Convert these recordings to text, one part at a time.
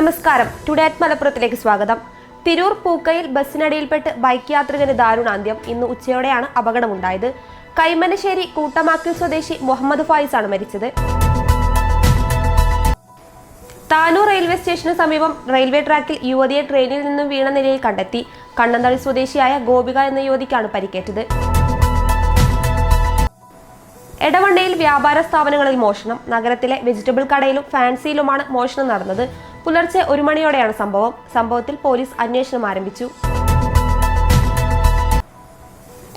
നമസ്കാരം. Today at മലപ്പുറത്തിലേക്ക് സ്വാഗതം. Tirur Pookkayil ബസ്സിനടിയിൽപ്പെട്ട് bike യാത്രികന് ദാരുണാന്ത്യം. ഇന്ന് ഉച്ചയോടെയാണ് അപകടമുണ്ടായത്. കൈമനശ്ശേരി കൂട്ടമാക്കിൽ സ്വദേശി മുഹമ്മദ് ഫായിസ് ആണ് മരിച്ചത്. താനൂർ റെയിൽവേ സ്റ്റേഷന് സമീപം റെയിൽവേ ട്രാക്കിൽ യുവതിയെ ട്രെയിനിൽ നിന്നും വീണ നിലയിൽ കണ്ടെത്തി. കണ്ണന്തളി സ്വദേശിയായ ഗോപിക എന്ന യുവതിക്കാണ് പരിക്കേറ്റത്. എടവണ്ണയിൽ വ്യാപാര സ്ഥാപനങ്ങളിൽ മോഷണം. നഗരത്തിലെ വെജിറ്റബിൾ കടയിലും ഫാൻസിയിലുമാണ് മോഷണം നടന്നത്. പുലർച്ചെ 1 മണിയോടെയാണ് സംഭവത്തിൽ പോലീസ് അന്വേഷണം ആരംഭിച്ചു.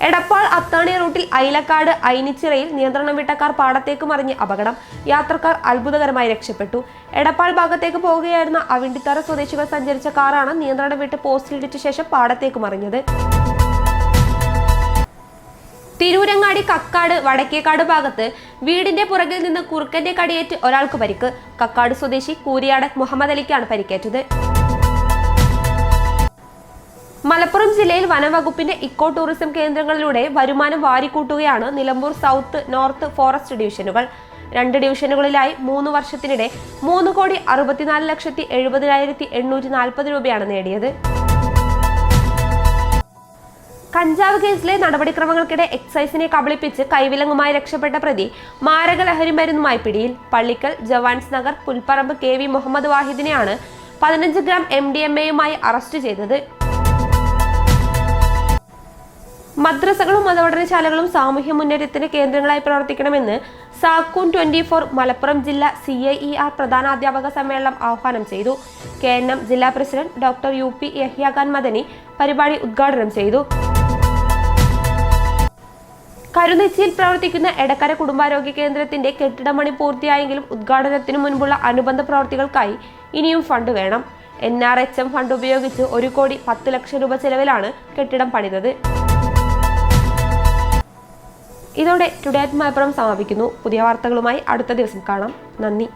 എടപ്പാൾ അത്താണി റൂട്ടിൽ ഐലക്കാട് ഐനിച്ചിറയിൽ നിയന്ത്രണം വിട്ട കാർ പാടത്തേക്ക് മറിഞ്ഞ് അപകടം. യാത്രക്കാർ അത്ഭുതകരമായി രക്ഷപ്പെട്ടു. എടപ്പാൾ ഭാഗത്തേക്ക് പോവുകയായിരുന്ന അവിണ്ടിത്തറ സ്വദേശികൾ സഞ്ചരിച്ച കാറാണ് നിയന്ത്രണം വിട്ട് പോസ്റ്റിലിടിച്ച ശേഷം പാടത്തേക്ക് മറിഞ്ഞത്. തിരൂരങ്ങാടി കക്കാട് വടക്കേക്കാട് ഭാഗത്ത് വീടിന്റെ പുറകിൽ നിന്ന് കുറുക്കന്റെ കടിയേറ്റ് ഒരാൾക്ക് പരിക്ക്. കക്കാട് സ്വദേശി കൂരിയാട് മുഹമ്മദ് അലിക്കാണ് പരിക്കേറ്റത്. മലപ്പുറം ജില്ലയിൽ വനംവകുപ്പിന്റെ ഇക്കോ ടൂറിസം കേന്ദ്രങ്ങളിലൂടെ വരുമാനം വാരിക്കൂട്ടുകയാണ് നിലമ്പൂർ സൗത്ത്, നോർത്ത് ഫോറസ്റ്റ് ഡിവിഷനുകൾ. 2 ഡിവിഷനുകളിലായി 3 വർഷത്തിനിടെ 3,64,70,840 രൂപയാണ് നേടിയത്. കഞ്ചാവ് കേസിലെ നടപടിക്രമങ്ങൾക്കിടെ എക്സൈസിനെ കബളിപ്പിച്ച് കൈവിലങ്ങുമായി രക്ഷപ്പെട്ട പ്രതി മാരക ലഹരി മരുന്നുമായി പിടിയിൽ. പള്ളിക്കൽ ജവാൻസ് നഗർ പുൽപ്പറമ്പ് KV മുഹമ്മദ് വാഹിദിനെയാണ് 15 ഗ്രാം MDMA-യുമായി അറസ്റ്റ് ചെയ്തത്. മദ്രസകളും മതപഠനശാലകളും സാമൂഹ്യ മുന്നേറ്റത്തിന് കേന്ദ്രങ്ങളായി പ്രവർത്തിക്കണമെന്ന് സാക്കൂൺ 24 മലപ്പുറം ജില്ലാ CIER പ്രധാനാധ്യാപക സമ്മേളനം ആഹ്വാനം ചെയ്തു. KNM ജില്ലാ president doctor UP Yahya Khan Madani പരിപാടി ഉദ്ഘാടനം ചെയ്തു. കരുനെച്ചിയിൽ പ്രവർത്തിക്കുന്ന എടക്കര കുടുംബാരോഗ്യ കേന്ദ്രത്തിന്റെ കെട്ടിടപണി പൂർത്തിയായെങ്കിലും ഉദ്ഘാടനത്തിനു മുൻപുള്ള അനുബന്ധ പ്രവർത്തികൾക്കായി ഇനിയും ഫണ്ട് വേണം. NRHM ഫണ്ട് ഉപയോഗിച്ച് 1,10 ലക്ഷം രൂപ ചെലവിലാണ് കെട്ടിടം പണിതത്. ഇതോടെ ടുഡേ അറ്റ് മലപ്പുറം സമാപിക്കുന്നു. പുതിയ വാർത്തകളുമായി അടുത്ത ദിവസം കാണാം. നന്ദി.